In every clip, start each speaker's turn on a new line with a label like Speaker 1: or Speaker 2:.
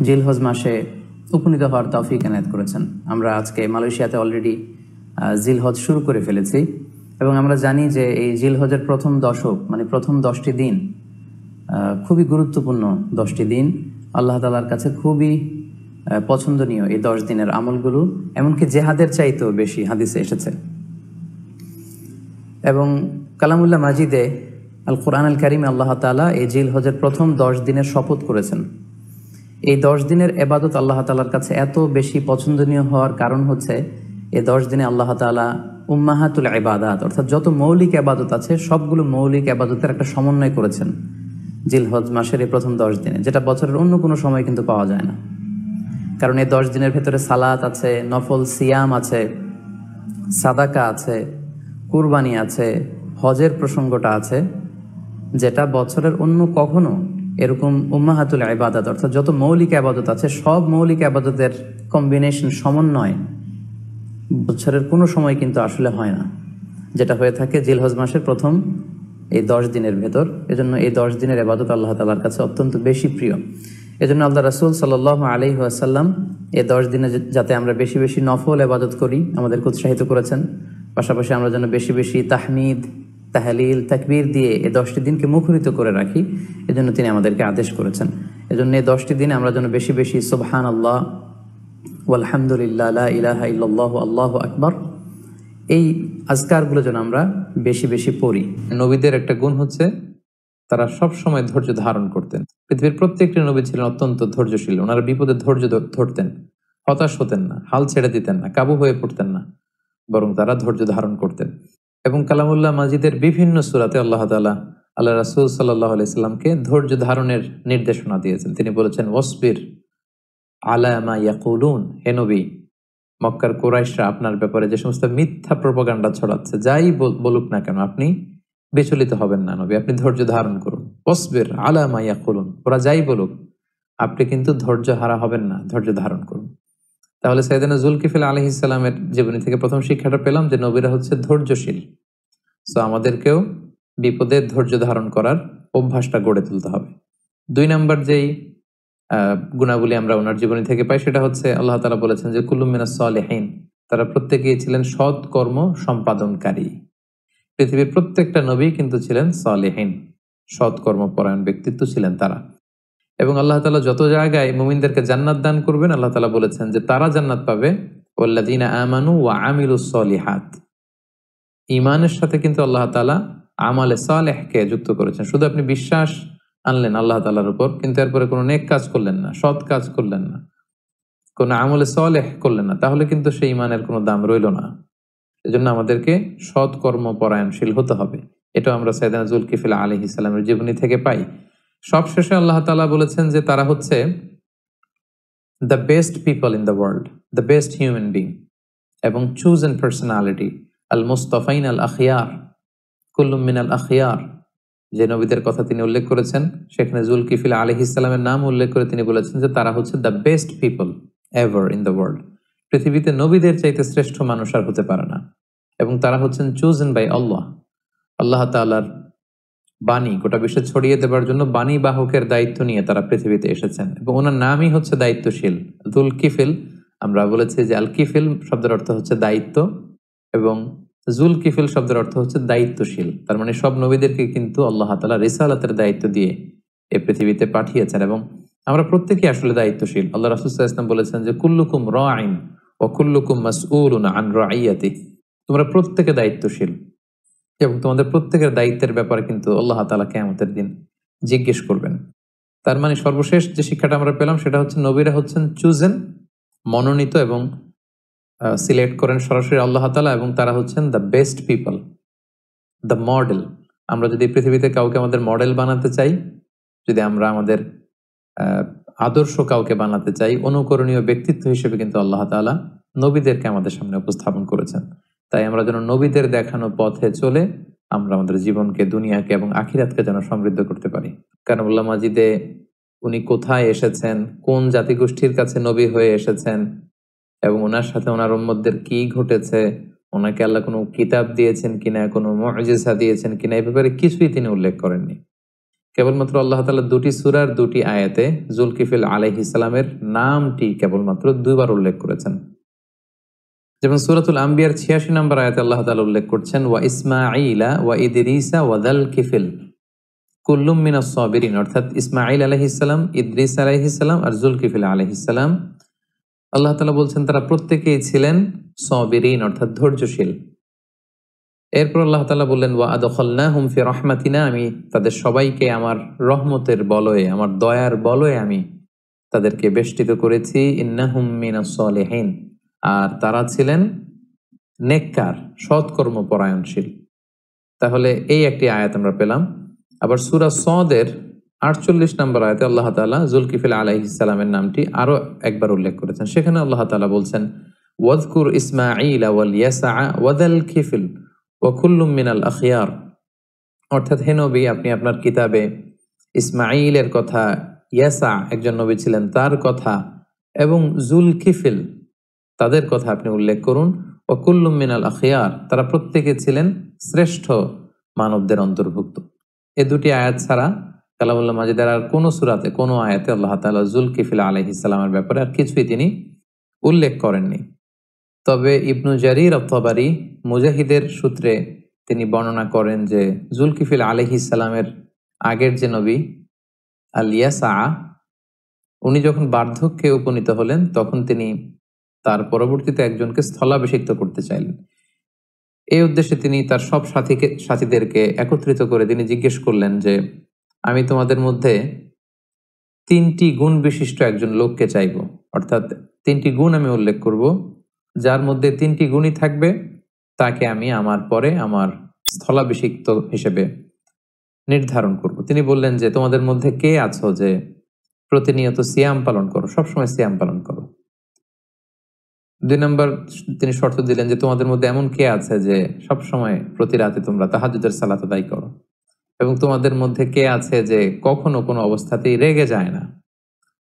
Speaker 1: জিলহজ মাসে উপনীত হওয়ার তৌফিক এনায়েত করেছেন। আমরা আজকে মালয়েশিয়াতে অলরেডি জিলহজ শুরু করে ফেলেছি এবং আমরা জানি যে এই জিলহজের প্রথম দশক মানে প্রথম 10টি দিন খুবই গুরুত্বপূর্ণ 10টি দিন। আল্লাহ তাআলার কাছে খুবই পছন্দনীয় এই 10 দিনের আমলগুলো, এমনকি জেহাদের চাইতেও বেশি হাদিসে এসেছে। এবং কালামুল্লাহ মাজিদে আল কোরআন আল কারিমে আল্লাহ তাআলা এই জিলহজের প্রথম 10 দিনের শপথ করেছেন। এই 10 দিনের এবাদত আল্লাহ তাআলার কাছে এত বেশি পছন্দনীয় হওয়ার কারণ হচ্ছে এই 10 দিনে আল্লাহ তাআলা উম্মাহাতুল ইবাদাত অর্থাৎ যত মৌলিক এবাদত আছে সবগুলো মৌলিক এবাদতের একটা সমন্বয় করেছেন জিলহজ মাসের এই প্রথম 10 দিনে, যেটা বছরের অন্য কোনো সময় কিন্তু পাওয়া যায় না। কারণ এই 10 দিনের ভেতরে সালাত আছে, নফল সিয়াম আছে, সাদাকা আছে, কুরবানি আছে, হজের প্রসঙ্গটা আছে, যেটা বছরের অন্য কখনো এরকম উম্মাহাতুল ইবাদাত অর্থাৎ যত মৌলিক আবাদত আছে সব মৌলিক আবাদতের কম্বিনেশন সমন্বয় বছরের কোনো সময় কিন্তু আসলে হয় না, যেটা হয়ে থাকে জিলহজ মাসের প্রথম এই 10 দিনের ভেতর। এজন্য এই 10 দিনের আবাদত আল্লাহ তাআলার কাছে অত্যন্ত বেশি প্রিয়। এজন্য আল্লাহ রাসূল সাল্লাল্লাহু আলাইহি ওয়াসাল্লাম এই 10 দিনে যাতে আমরা বেশি বেশি নফল আবাদত করি আমাদেরকে উৎসাহিত করেছেন। পাশাপাশি আমরা যেন বেশি বেশি তাহমিদ, তাহলিল, তাকবীর দিয়ে এই 10টি দিনকে মুখরিত করে রাখি, এজন্য তিনি আমাদেরকে আদেশ করেছেন। এজন্য এই 10টি দিনে আমরা যেন বেশি বেশি সুবহানাল্লাহ ওয়ালহামদুলিল্লাহ লা ইলাহা ইল্লাল্লাহু আল্লাহু আকবার এই আজকারগুলো যেন আমরা বেশি বেশি পড়ি।
Speaker 2: নবীদের একটা গুণ হচ্ছে তারা সব সময় ধৈর্য ধারণ করতেন। পৃথিবীর প্রত্যেকটি নবী ছিলেন অত্যন্ত ধৈর্যশীল। ওনারা বিপদে ধৈর্য ধরতেন, হতাশ হতেন না, হাল ছেড়ে দিতেন না, কাবু হয়ে পড়তেন না, বরং তারা ধৈর্য ধারণ করতেন। এবং কালামুল্লাহ মাজিদের বিভিন্ন সূরাতে আল্লাহ তাআলা আল্লাহ রাসূল সাল্লাল্লাহু আলাইহি সাল্লামকে ধৈর্য ধারণের নির্দেশনা দিয়েছেন। তিনি বলেছেন, ওয়াসবির আলা মা ইয়াকুলুন, হে নবী, মক্কার কুরাইশরা আপনার ব্যাপারে যে সমস্ত মিথ্যা প্রোপাগান্ডা ছড়াচ্ছে, যাই বলুক না কেন আপনি বিচলিত হবেন না নবী, আপনি ধৈর্য ধারণ করুন। ওয়াসবির আলা মা ইয়াকুলুন, ওরা যাই বলুক আপনি কিন্তু ধৈর্য হারা হবেন না, ধৈর্য ধারণ করুন। তাহলে সাইয়েদনা যুলকিফল আলাইহিস সালামের জীবনী থেকে প্রথম শিক্ষাটা পেলাম যে নবীরা হচ্ছে ধৈর্যশীল। সো আমাদেরকেও বিপদে ধৈর্য ধারণ করার অভ্যাসটা গড়ে তুলতে হবে। 2 নাম্বার যেই গুণাবলী আমরা ওনার জীবনী থেকে পাই সেটা হচ্ছে আল্লাহ তাআলা বলেছেন যে কুল্লুম মিনাস সালিহিন, তারা প্রত্যেকেই ছিলেন সৎ কর্ম সম্পাদনকারী। পৃথিবীর প্রত্যেকটা নবী কিন্তু ছিলেন সালেহিন, সৎ কর্মপরায়ণ ব্যক্তিত্ব ছিলেন তারা। এবং আল্লাহ তাআলা যত জায়গায় মুমিনদেরকে জান্নাত দান করবেন আল্লাহ তাআলা বলেছেন যে তারা জান্নাত পাবে ওয়াল্লাযিনা আমানু ওয়া আমিলুস সলিহাত। ঈমানের সাথে কিন্তু আল্লাহ তাআলা আমালে সালেহকে যুক্ত করেছেন। শুধু আপনি বিশ্বাস আনলেন আল্লাহ তাআলার উপর, কিন্তু এরপরে কোনো নেক কাজ করলেন না, সৎ কাজ করলেন না, কোনো আমলে সালেহ করলেন না, তাহলে কিন্তু সেই ঈমানের কোনো দাম রইল না। এজন্য আমাদেরকে সৎ কর্ম পরায়ণশীল হতে হবে। এটা আমরা সাইয়েদনা যুলকিফল আলাইহিস সালামের জীবনী থেকে পাই। সবশেষে আল্লাহ তাআলা বলেছেন যে তারা হচ্ছে the best people in the world, the best human being এবং চুজেন পার্সোনালিটি আল মুস্তাফাইন আল আখিয়ার কুল্লুম মিনাল আখিয়ার। যে নবীদের কথা তিনি উল্লেখ করেছেন সেখানে যুলকিফল আলাইহিস সালামের নাম উল্লেখ করে তিনি বলেছেন যে তারা হচ্ছে the best people ever in the world. পৃথিবীতে নবীদের চাইতে শ্রেষ্ঠ মানুষ আর হতে পারে না। এবং তারা হচ্ছেন চুজেন বাই আল্লাহ, আল্লাহ তাআলার বাণী গোটা বিশ্বে ছড়িয়ে দেবার জন্য বাণী বাহকের দায়িত্ব নিয়ে তারা পৃথিবীতে এসেছেন। এবং ওনার নামই হচ্ছে দায়িত্বশীল। যুলকিফল, আমরা বলেছি যে আল কিফিল শব্দের অর্থ হচ্ছে দায়িত্ব এবং যুলকিফল শব্দের অর্থ হচ্ছে দায়িত্বশীল। তার মানে সব নবীদেরকে কিন্তু আল্লাহ তাআলা রিসালাতের দায়িত্ব দিয়ে এই পৃথিবীতে পাঠিয়েছেন এবং আমরা প্রত্যেকেই আসলে দায়িত্বশীল। আল্লাহ রাসূল সাল্লাল্লাহু আলাইহি ওয়াসাল্লাম বলেছেন যে কুল্লুকুম রাঈন ওয়া কুল্লুকুম মাসউলুন আন রাঈয়াতিহি, তোমরা প্রত্যেকে দায়িত্বশীল এবং তোমাদের প্রত্যেকের দায়িত্বের ব্যাপারে কিন্তু আল্লাহ তাআলা কিয়ামতের দিন জিজ্ঞেস করবেন। তার মানে সর্বশেষ যে শিক্ষাটা আমরা পেলাম সেটা হচ্ছে নবীরা হচ্ছেন চুজেন, মনোনীত এবং সিলেক্ট করেন সরাসরি আল্লাহ তাআলা, এবং তারা হচ্ছেন the best people, the model. আমরা যদি পৃথিবীতে কাউকে আমাদের মডেল বানাতে চাই, যদি আমরা আমাদের আদর্শ কাউকে বানাতে চাই, অনুকরণীয় ব্যক্তিত্ব হিসেবে কিন্তু আল্লাহ তাআলা নবীদেরকে আমাদের সামনে উপস্থাপন করেছেন। তাই আমরা যেন নবীদের দেখানো পথে চলে আমরা আমাদের জীবনকে, দুনিয়াকে এবং আখিরাতকে যেন সমৃদ্ধ করতে পারি। কালামুল্লাহ মাজিদে উনি কোথায় এসেছেন, কোন জাতিগোষ্ঠীর কাছে নবী হয়ে এসেছেন এবং ওনার সাথে ওনার উম্মতদের কি ঘটেছে, ওনাকে আল্লাহ কোনো কিতাব দিয়েছেন কিনা, কোনো মুজিজা দিয়েছেন কিনা, এই ব্যাপারে কিছুই তিনি উল্লেখ করেননি। কেবলমাত্র আল্লাহ তাআলা দুটি সূরার দুটি আয়াতে জুলকিফিল আলাইহিস সালামের নামটি কেবলমাত্র দুইবার উল্লেখ করেছেন। যেমন সূরাতুল আম্বিয়ার ৮৬ নম্বর আয়াতে আল্লাহ তাআলা উল্লেখ করছেন, ওয়া ইসমাঈলা ওয়া ইদরিসা ওয়া যাল কিফিল কুল্লুম মিনাস সাবিরিন, অর্থাৎ ইসমাঈল আলাইহিস সালাম, ইদ্রিস আলাইহিস সালাম আর জুলকিফিল আলাইহিস সালাম, আল্লাহ তাআলা বলছেন তারা প্রত্যেকেই ছিলেন সাবিরিন, অর্থাৎ ধৈর্যশীল। এরপর আল্লাহ তাআলা বললেন, ওয়া আদখালনাহুম ফি রাহমাতিনা, আমি তাদের সবাইকে আমার রহমতের বলয়ে, আমার দয়ার বলয়ে আমি তাদেরকে বেষ্টিত করেছি। ইন্নাহুম মিনাস সালিহিন, আর তারা ছিলেন নেককার, সৎকর্ম পরায়ণশীল। তাহলে এই একটি আয়াত আমরা পেলাম। আবার সূরা সদের ৪৮ নম্বর আয়াতে আল্লাহ তাআলা জুলকিফিল আলাইহিস সালামের নামটি আরো একবার উল্লেখ করেছেন। সেখানে আল্লাহ তাআলা বলছেন, ওয়াযকুর ইসমাঈলা ওয়াল ইয়াসা ওয়া যাল কিফিল ওয়া কুল্লুম মিনাল আখিয়ার, অর্থাৎ হে নবী, আপনি আপনার কিতাবে ইসমাঈলের কথা, ইয়াসা একজন নবী ছিলেন তার কথা, এবং জুলকিফিল তাদের কথা আপনি উল্লেখ করুন। ওয়া কুল্লুম মিনাল আখিয়ার, তারা প্রত্যেকে ছিলেন শ্রেষ্ঠ মানবদের অন্তর্ভুক্ত। এই দুটি আয়াত ছাড়া কালামুল্লাহ মাজিদের আর কোনো সূরাতে, কোনো আয়াতে আল্লাহ তাআলা জুলকিফিল আলাইহিস সালামের ব্যাপারে আর কিছুই তিনি উল্লেখ করেননি। তবে ইবনু জারির আত-তাবারি মুজাহিদের সূত্রে তিনি বর্ণনা করেন যে জুলকিফিল আলাইহিস সালামের আগের যে নবী আল ইয়াসা, উনি যখন বার্ধক্যে উপনীত হলেন তখন তিনি তার পরবর্তীতে একজনকে স্থলাভিষিক্ত করতে চাইলেন। এই উদ্দেশ্যে তিনি তার সব সাথীদেরকে একত্রিত করে তিনি জিজ্ঞেস করলেন যে, আমি তোমাদের মধ্যে ৩টি গুণ বিশিষ্ট একজন লোককে চাইব, অর্থাৎ ৩টি গুণ আমি উল্লেখ করব, যার মধ্যে ৩টি গুণই থাকবে তাকে আমি আমার পরে আমার স্থলাভিষিক্ত হিসেবে নির্ধারণ করব। তিনি বললেন যে, তোমাদের মধ্যে কে আছো যে প্রতিনিয়ত সিয়াম পালন করো, সবসময় সিয়াম পালন করো। ২ নম্বর তিনি শর্ত দিলেন যে, তোমাদের মধ্যে এমন কে আছে যে সবসময় প্রতি রাতে তোমরা তাহাজ্জুদের সালাত আদায় করো, এবং তোমাদের মধ্যে কে আছে যে কখনো কোনো অবস্থাতেই রেগে যায় না।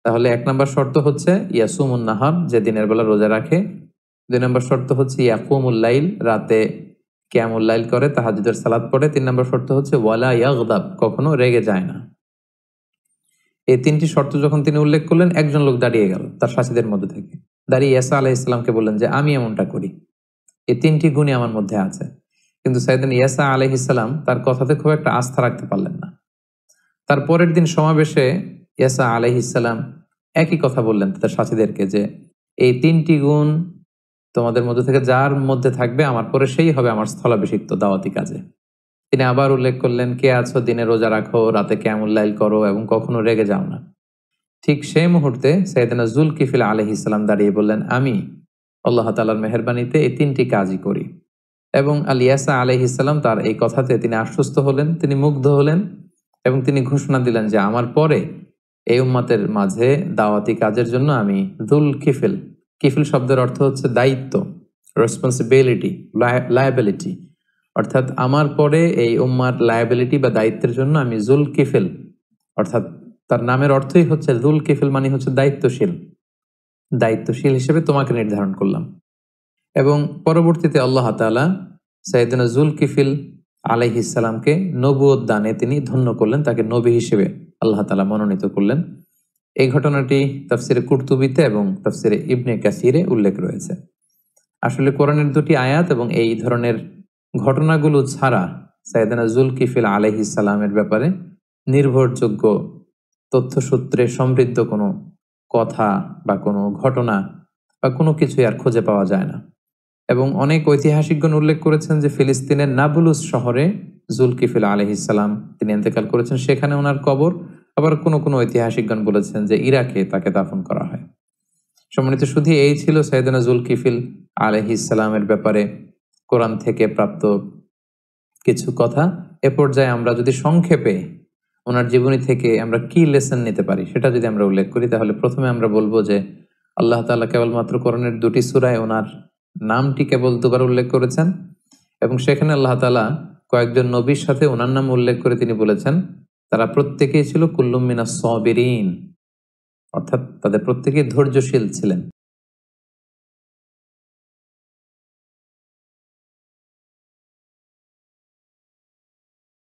Speaker 2: তাহলে ১ নম্বর শর্ত হচ্ছে ইয়াসুমুন নাহার, যে দিনের বেলা রোজা রাখে। ২ নম্বর শর্ত হচ্ছে ইয়াকুমুল লাইল, রাতে কিয়ামুল লাইল করে, তাহাজ্জুদের সালাত পড়ে। ৩ নম্বর শর্ত হচ্ছে ওয়ালা ইয়াগদাব, কখনো রেগে যায় না। এই ৩টি শর্ত যখন তিনি উল্লেখ করলেন, একজন লোক দাঁড়িয়ে গেল তার সাথীদের মধ্যে থেকে, দাঁড়িয়ে ঈসা আলাইহিস সালামকে বললেন যে, আমি এমনটা করি, এই ৩টি গুণই আমার মধ্যে আছে। কিন্তু সাইয়েদনা ঈসা আলাইহিস সালাম তার কথাতে খুব একটা আস্থা রাখতে পারলেন না। তার পরের দিন সমাবেশে ঈসা আলাইহিস সালাম একই কথা বললেন তাদের সাথীদেরকে যে, এই ৩টি গুণ তোমাদের মধ্যে থেকে যার মধ্যে থাকবে আমার পরে সেই হবে আমার স্থলাভিষিক্ত দাওয়াতি কাজে। তিনি আবার উল্লেখ করলেন, কে আছো দিনে রোজা রাখো, রাতে কিয়ামুল লাইল করো এবং কখনো রেগে যাও না। ঠিক সেই মুহূর্তে সাইয়েদনা জুলকিফিল আলাইহিস সালাম দাঁড়িয়ে বললেন, আমি আল্লাহ তাআলার মেহেরবানিতে এই ৩টি কাজই করি। এবং আল ইয়াসা আলাইহিস সালাম তার এই কথাতে তিনি আশ্বস্ত হলেন, তিনি মুগ্ধ হলেন, এবং তিনি ঘোষণা দিলেন যে, আমার পরে এই উম্মতের মাঝে দাওয়াতি কাজের জন্য আমি জুলকিফিল, কিফিল শব্দের অর্থ হচ্ছে দায়িত্ব, রেসপন্সিবিলিটি, লায়াবিলিটি, অর্থাৎ আমার পরে এই উম্মার লায়াবিলিটি বা দায়িত্বের জন্য আমি জুলকিফিল, অর্থাৎ তার নামের অর্থই হচ্ছে জুলকিফিল মানে হচ্ছে দায়িত্বশীল, দায়িত্বশীল হিসেবে তোমাকে নির্ধারণ করলাম। এবং পরবর্তীতে আল্লাহ তাআলা সাইয়েদনা জুলকিফিল আলাইহিস সালামকে নবুয়ত দানে তিনি ধন্য করলেন, তাকে নবী হিসেবে আল্লাহ তাআলা মনোনীত করলেন। এই ঘটনাটি তাফসিরে কুরতুবিতে এবং তাফসিরে ইবনে কাসিরে উল্লেখ রয়েছে। আসলে কোরআনের দুটি আয়াত এবং এই ধরনের ঘটনাগুলো ছাড়া সাইয়েদনা জুলকিফিল আলাইহিস সালামের ব্যাপারে নির্ভরযোগ্য তথ্যসূত্রে সমৃদ্ধ কোনো কথা বা কোনো ঘটনা বা কোনো কিছুই আর খুঁজে পাওয়া যায় না। এবং অনেক ঐতিহাসিকগণ উল্লেখ করেছেন যে ফিলিস্তিনের নাবলুস শহরে জুলকিফিল আলাইহিস সালাম তিনি ইন্তেকাল করেছেন, সেখানে ওনার কবর। আবার কোনো কোনো ঐতিহাসিকগণ বলেছেন যে ইরাকে তাকে দাফন করা হয়। সম্মানিত শুধু এই ছিল সাইয়েদনা জুলকিফিল আলাইহিস সালামের ব্যাপারে কোরআন থেকে প্রাপ্ত কিছু কথা। এ পর্যায়ে আমরা যদি সংক্ষেপে ওনার জীবনী থেকে আমরা কি লেসন নিতে পারি সেটা যদি আমরা উল্লেখ করি, তাহলে প্রথমে আমরা বলবো যে আল্লাহ তাআলা কেবলমাত্র কোরআনের 2টি সূরায় ওনার নামটি কেবল 2বার উল্লেখ করেছেন, এবং সেখানে আল্লাহ তাআলা কয়েকজন নবীর সাথে ওনার নাম উল্লেখ করে তিনি বলেছেন তারা প্রত্যেকেই ছিল কুল্লুম মিনাস সাবিরিন, অর্থাৎ তাদের প্রত্যেকেই ধৈর্যশীল ছিলেন।